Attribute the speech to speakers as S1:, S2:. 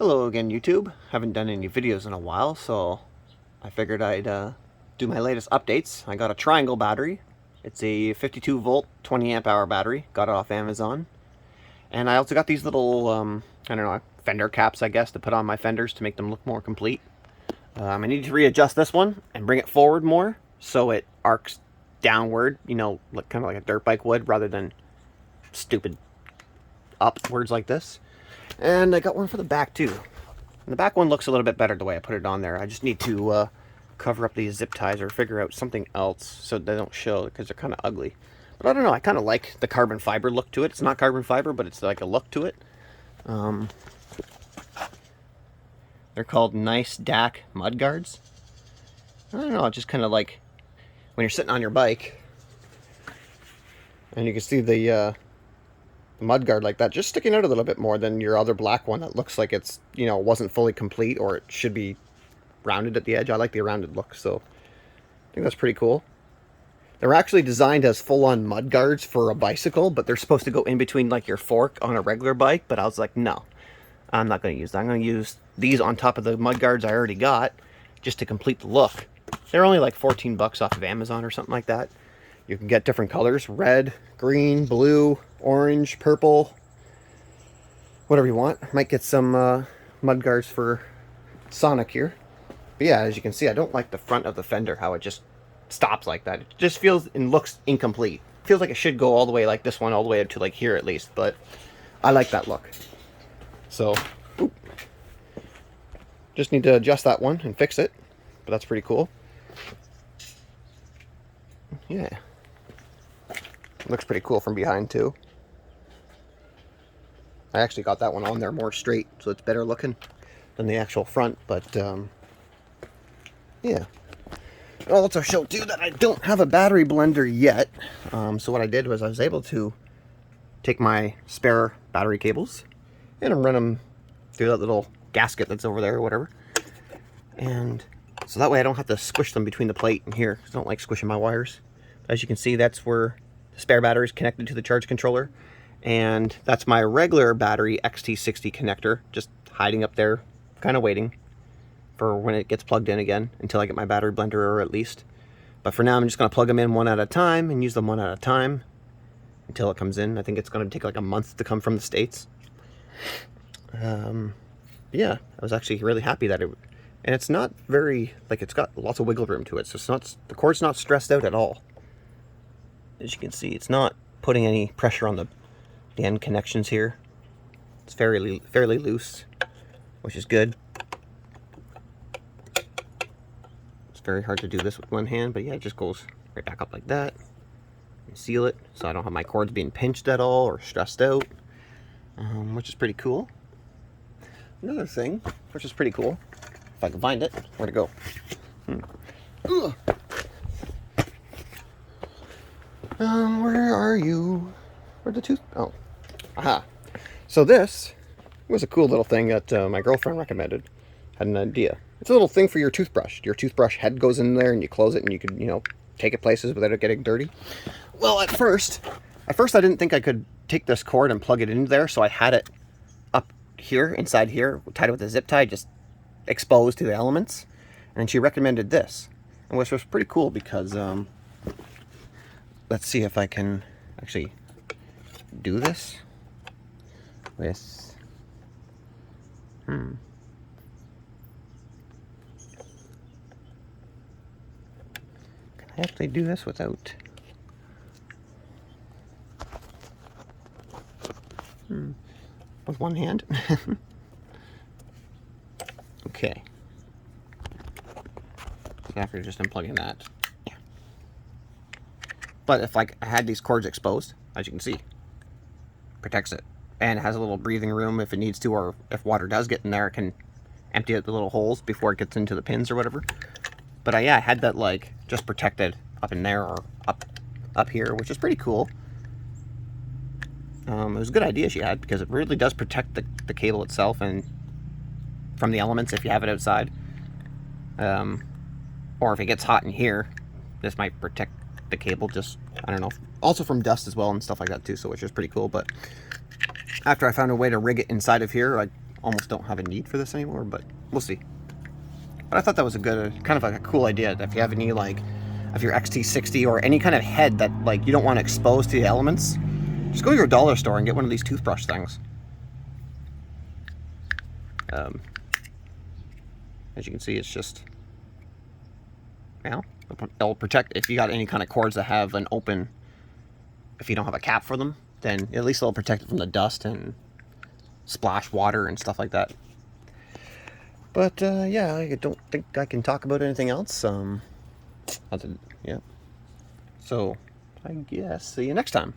S1: Hello again, YouTube. Haven't done any videos in a while, so I figured I'd do my latest updates. I got a triangle battery. It's a 52 volt, 20 amp hour battery. Got it off Amazon. And I also got these little, I don't know, fender caps, I guess, to put on my fenders to make them look more complete. I need to readjust this one and bring it forward more so it arcs downward, you know, like, kind of like a dirt bike would, rather than stupid upwards like this. And I got one for the back too. And the back one looks a little bit better the way I put it on there. I just need to cover up these zip ties or figure out something else so they don't show because they're kind of ugly. But I don't know, I kind of like the carbon fiber look to it. It's not carbon fiber, but it's like a look to it. They're called Nice DAC mud guards. I don't know, it's just kind of like when you're sitting on your bike and you can see the mud guard like that just sticking out a little bit more than your other black one that looks like it's, you know, wasn't fully complete, or it should be rounded at the edge. I like the rounded look, so I think that's pretty cool. They're actually designed as full-on mud guards for a bicycle, but they're supposed to go in between like your fork on a regular bike, but I was like, no, I'm not going to use that. I'm going to use these on top of the mud guards I already got just to complete the look. They're only like 14 bucks off of Amazon or something like that. You can get different colors: red, green, blue, orange, purple, whatever you want. Might get some mud guards for Sonic here. But yeah, as you can see, I don't like the front of the fender, how it just stops like that. It just feels and looks incomplete. Feels like it should go all the way like this one, all the way up to like here at least, but I like that look. So, just need to adjust that one and fix it, but that's pretty cool. Yeah. Looks pretty cool from behind too. I actually got that one on there more straight, so it's better looking than the actual front, but yeah. I'll also show too that I don't have a battery blender yet. So what I did was I was able to take my spare battery cables and run them through that little gasket that's over there or whatever. And so that way I don't have to squish them between the plate and here, because I don't like squishing my wires. As you can see, that's where the spare battery is connected to the charge controller. And that's my regular battery XT60 connector, just hiding up there, kind of waiting for when it gets plugged in again until I get my battery blender, or at least. But for now, I'm just going to plug them in one at a time and use them one at a time until it comes in. I think it's going to take like a month to come from the States. Yeah, I was actually really happy that and it's not very, like, it's got lots of wiggle room to it, so it's not, the cord's not stressed out at all. As you can see, it's not putting any pressure on the end connections here. It's fairly loose, which is good. It's very hard to do this with one hand, but yeah, it just goes right back up like that. And seal it, so I don't have my cords being pinched at all or stressed out, which is pretty cool. Another thing, which is pretty cool, if I can find it, where'd it go? Where are you? Where'd the tooth? Oh, aha. So this was a cool little thing that my girlfriend recommended. Had an idea. It's a little thing for your toothbrush. Your toothbrush head goes in there and you close it and you can, you know, take it places without it getting dirty. Well, at first I didn't think I could take this cord and plug it into there, so I had it up here, inside here, tied it with a zip tie, just exposed to the elements. And she recommended this, which was pretty cool because let's see if I can actually do this with Can I actually do this without with one hand? Okay. After just unplugging that. Yeah. But if like I had these cords exposed, as you can see, protects it. And it has a little breathing room if it needs to, or if water does get in there, it can empty out the little holes before it gets into the pins or whatever. But yeah, I had that like just protected up in there, or up here, which is pretty cool. It was a good idea she had, because it really does protect the cable itself and from the elements if you have it outside. Or if it gets hot in here, this might protect the cable, just, I don't know, also from dust as well and stuff like that too, so which is pretty cool. But after I found a way to rig it inside of here, I almost don't have a need for this anymore, but we'll see. But I thought that was a good, kind of like a cool idea. If you have any, like, if your XT60 or any kind of head that, like, you don't want to expose to the elements, just go to your dollar store and get one of these toothbrush things. As you can see, it's just, it'll protect if you got any kind of cords that have an open, if you don't have a cap for them, then at least it'll protect it from the dust and splash water and stuff like that. But yeah, I don't think I can talk about anything else. Yeah. So I guess see you next time.